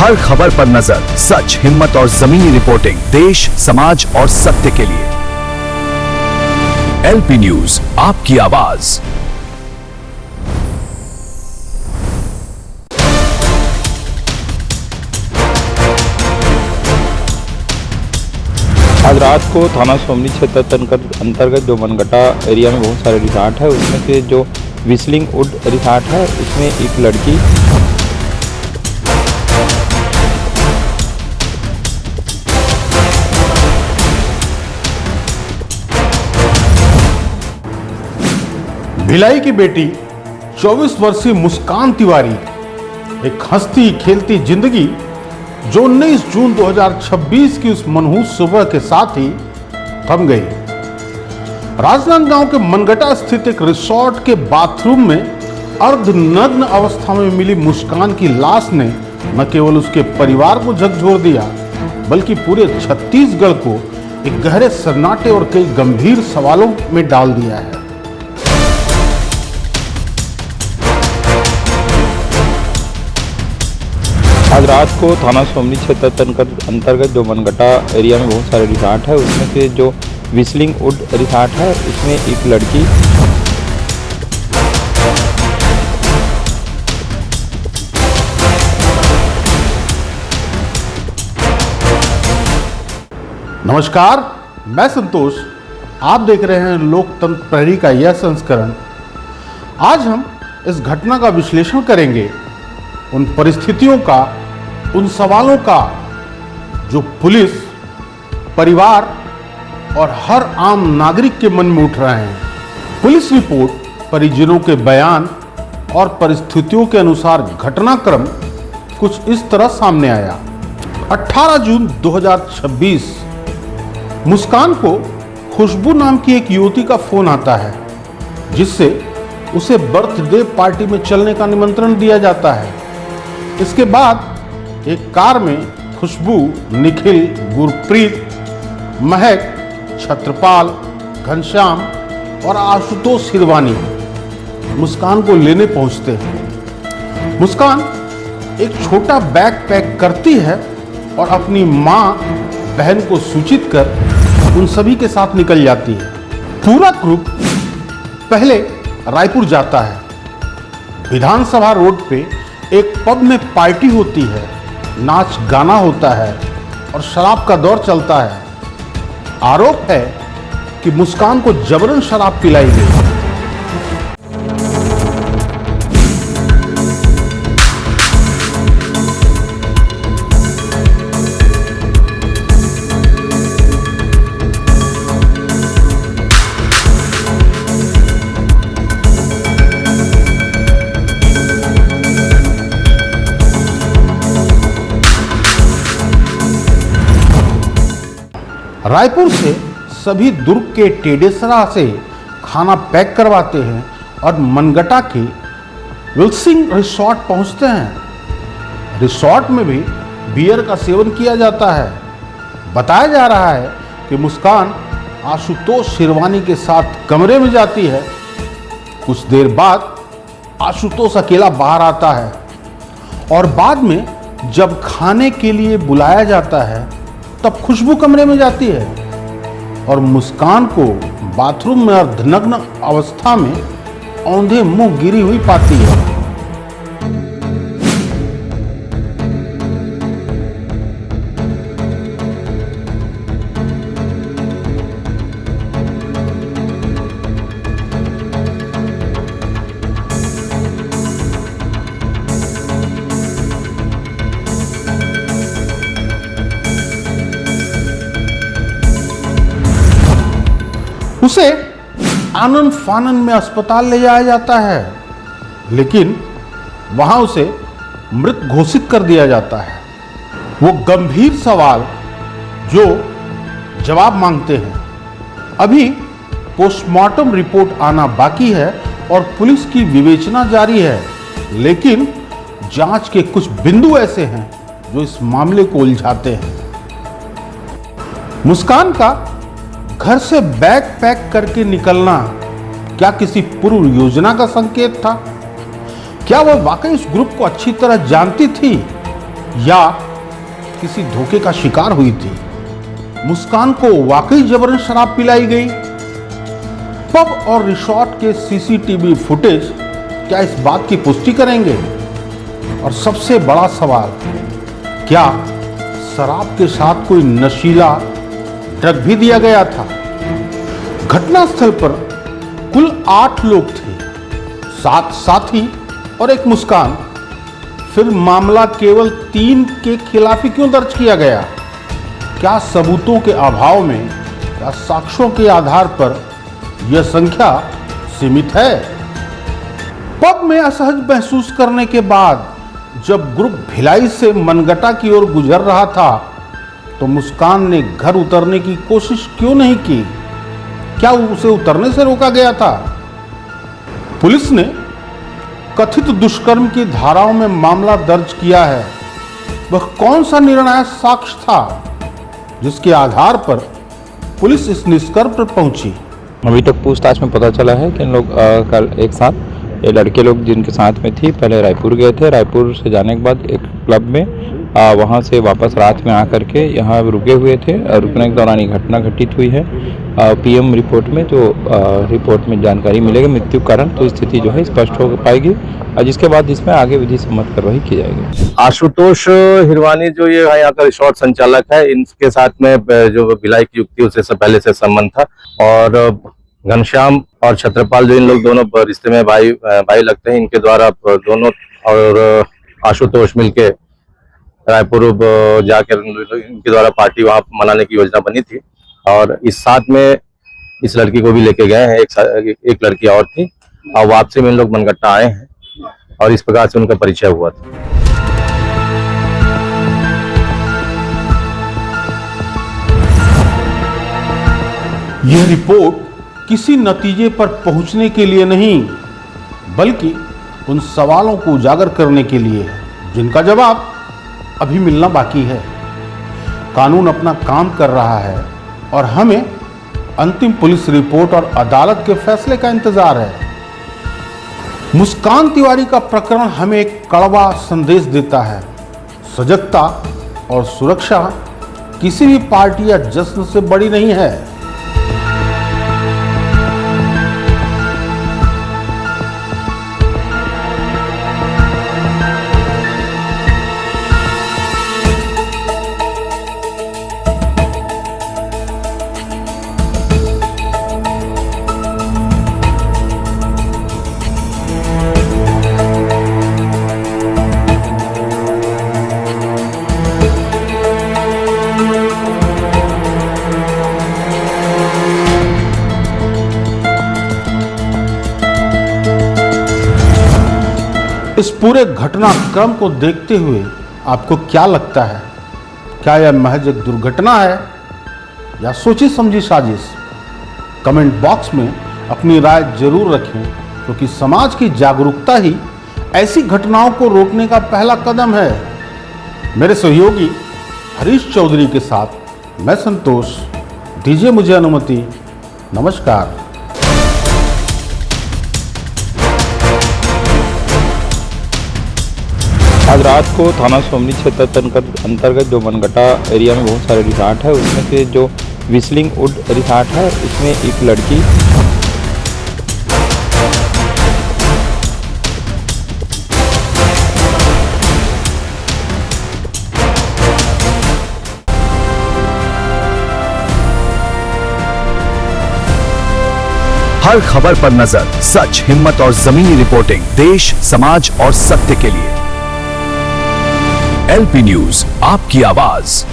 हर खबर पर नजर, सच, हिम्मत और जमीनी रिपोर्टिंग, देश, समाज और सत्य के लिए। एलपी न्यूज, आपकी आवाज। आज रात को थाना सोमनी क्षेत्र अंतर्गत जो मनगटा एरिया में बहुत सारे रिसॉर्ट है, उसमें से जो विस्लिंग वुड रिसॉर्ट है, उसमें एक लड़की भिलाई की बेटी 24 वर्षीय मुस्कान तिवारी एक हंसती खेलती जिंदगी जो 19 जून 2026 की उस मनहूस सुबह के साथ ही थम गई। राजनांदगांव के मनगटा स्थित एक रिसोर्ट के बाथरूम में अर्धनग्न अवस्था में मिली मुस्कान की लाश ने न केवल उसके परिवार को झकझोर दिया, बल्कि पूरे छत्तीसगढ़ को एक गहरे सन्नाटे और कई गंभीर सवालों में डाल दिया है। आज रात को थाना सोमनी क्षेत्र अंतर्गत जो मनगटा एरिया में बहुत सारे रिसॉर्ट है, उसमें से जो विस्लिंग वुड रिसॉर्ट है, उसमें एक लड़की नमस्कार, मैं संतोष। आप देख रहे हैं लोकतंत्र प्रहरी का यह संस्करण। आज हम इस घटना का विश्लेषण करेंगे, उन परिस्थितियों का, उन सवालों का जो पुलिस, परिवार और हर आम नागरिक के मन में उठ रहे हैं। पुलिस रिपोर्ट, परिजनों के बयान और परिस्थितियों के अनुसार घटनाक्रम कुछ इस तरह सामने आया। 18 जून 2026 मुस्कान को खुशबू नाम की एक युवती का फोन आता है, जिससे उसे बर्थडे पार्टी में चलने का निमंत्रण दिया जाता है। इसके बाद एक कार में खुशबू, निखिल, गुरप्रीत, महक, छत्रपाल, घनश्याम और आशुतोष हिरवानी मुस्कान को लेने पहुंचते हैं। मुस्कान एक छोटा बैग पैक करती है और अपनी मां, बहन को सूचित कर उन सभी के साथ निकल जाती है। पूरा ग्रुप पहले रायपुर जाता है। विधानसभा रोड पे एक पब में पार्टी होती है, नाच गाना होता है और शराब का दौर चलता है। आरोप है कि मुस्कान को जबरन शराब पिलाई गई। रायपुर से सभी दुर्ग के टेडेसरा से खाना पैक करवाते हैं और मनगटा के विल्सिंग रिसोर्ट पहुंचते हैं। रिसोर्ट में भी बियर का सेवन किया जाता है। बताया जा रहा है कि मुस्कान आशुतोष हिरवानी के साथ कमरे में जाती है। कुछ देर बाद आशुतोष अकेला बाहर आता है और बाद में जब खाने के लिए बुलाया जाता है, तब खुशबू कमरे में जाती है और मुस्कान को बाथरूम में अर्धनग्न अवस्था में औंधे मुंह गिरी हुई पाती है। उसे आनंद फानन में अस्पताल ले जाया जाता है, लेकिन वहां उसे मृत घोषित कर दिया जाता है। वो गंभीर सवाल जो जवाब मांगते हैं। अभी पोस्टमार्टम रिपोर्ट आना बाकी है और पुलिस की विवेचना जारी है, लेकिन जांच के कुछ बिंदु ऐसे हैं जो इस मामले को उलझाते हैं। मुस्कान का घर से बैग पैक करके निकलना क्या किसी पूर्व योजना का संकेत था? क्या वह वाकई उस ग्रुप को अच्छी तरह जानती थी या किसी धोखे का शिकार हुई थी? मुस्कान को वाकई जबरन शराब पिलाई गई? पब और रिसोर्ट के सीसीटीवी फुटेज क्या इस बात की पुष्टि करेंगे? और सबसे बड़ा सवाल, क्या शराब के साथ कोई नशीला ड्रग भी दिया गया था? घटनास्थल पर कुल 8 लोग थे, 7 साथी और एक मुस्कान। फिर मामला केवल 3 के खिलाफ ही क्यों दर्ज किया गया? क्या सबूतों के अभाव में या साक्ष्यों के आधार पर यह संख्या सीमित है? पब में असहज महसूस करने के बाद जब ग्रुप भिलाई से मनगटा की ओर गुजर रहा था तो मुस्कान ने घर उतरने की कोशिश क्यों नहीं की? क्या उसे उतरने से रोका गया था? पुलिस ने कथित दुष्कर्म की धाराओं में मामला दर्ज किया है। वह कौन सा निर्णायक साक्ष्य था जिसके आधार पर पुलिस इस निष्कर्ष पर पहुंची? अभी तक पूछताछ में पता चला है कि इन लोग कल एक साथ, ये लड़के लोग जिनके साथ में थी, पहले रायपुर गए थे। रायपुर से जाने के बाद एक क्लब में वहाँ से वापस रात में आकर के यहाँ रुके हुए थे। रुकने के दौरान ये घटना घटित हुई है। पीएम रिपोर्ट में जो रिपोर्ट में जानकारी मिलेगी मृत्यु कारण, तो स्थिति जो है स्पष्ट हो पाएगी और जिसके बाद इसमें आगे विधि सम्मत कार्रवाई की जाएगी। आशुतोष हिरवानी जो ये यहाँ का रिसोर्ट संचालक है, इनके साथ में जो भिलाई की युक्ति उससे पहले से संबंध था। और घनश्याम और छत्रपाल जो इन लोग दोनों रिश्ते में भाई लगते हैं, इनके द्वारा दोनों और आशुतोष मिलके रायपुर जाकर इनके द्वारा पार्टी वहां मनाने की योजना बनी थी। और इस साथ में इस लड़की को भी लेके गए हैं, एक लड़की और थी, और वापसी में इन लोग मनगट्टा आए हैं और इस प्रकार से उनका परिचय हुआ था। यह रिपोर्ट किसी नतीजे पर पहुंचने के लिए नहीं, बल्कि उन सवालों को उजागर करने के लिए है जिनका जवाब अभी मिलना बाकी है। कानून अपना काम कर रहा है और हमें अंतिम पुलिस रिपोर्ट और अदालत के फैसले का इंतजार है। मुस्कान तिवारी का प्रकरण हमें एक कड़वा संदेश देता है। सजगता और सुरक्षा किसी भी पार्टी या जश्न से बड़ी नहीं है। इस पूरे घटनाक्रम को देखते हुए आपको क्या लगता है? क्या यह महज एक दुर्घटना है या सोची समझी साजिश? कमेंट बॉक्स में अपनी राय जरूर रखें, क्योंकि समाज की जागरूकता ही ऐसी घटनाओं को रोकने का पहला कदम है। मेरे सहयोगी हरीश चौधरी के साथ मैं संतोष। दीजिए मुझे अनुमति। नमस्कार। आज रात को थाना सोमनी क्षेत्र अंतर्गत जो मनगटा एरिया में बहुत सारे रिसॉर्ट है, उसमें से जो विस्लिंग वुड रिसॉर्ट है, उसमें एक लड़की हर खबर पर नजर, सच, हिम्मत और जमीनी रिपोर्टिंग, देश, समाज और सत्य के लिए। एलपी न्यूज, आपकी आवाज।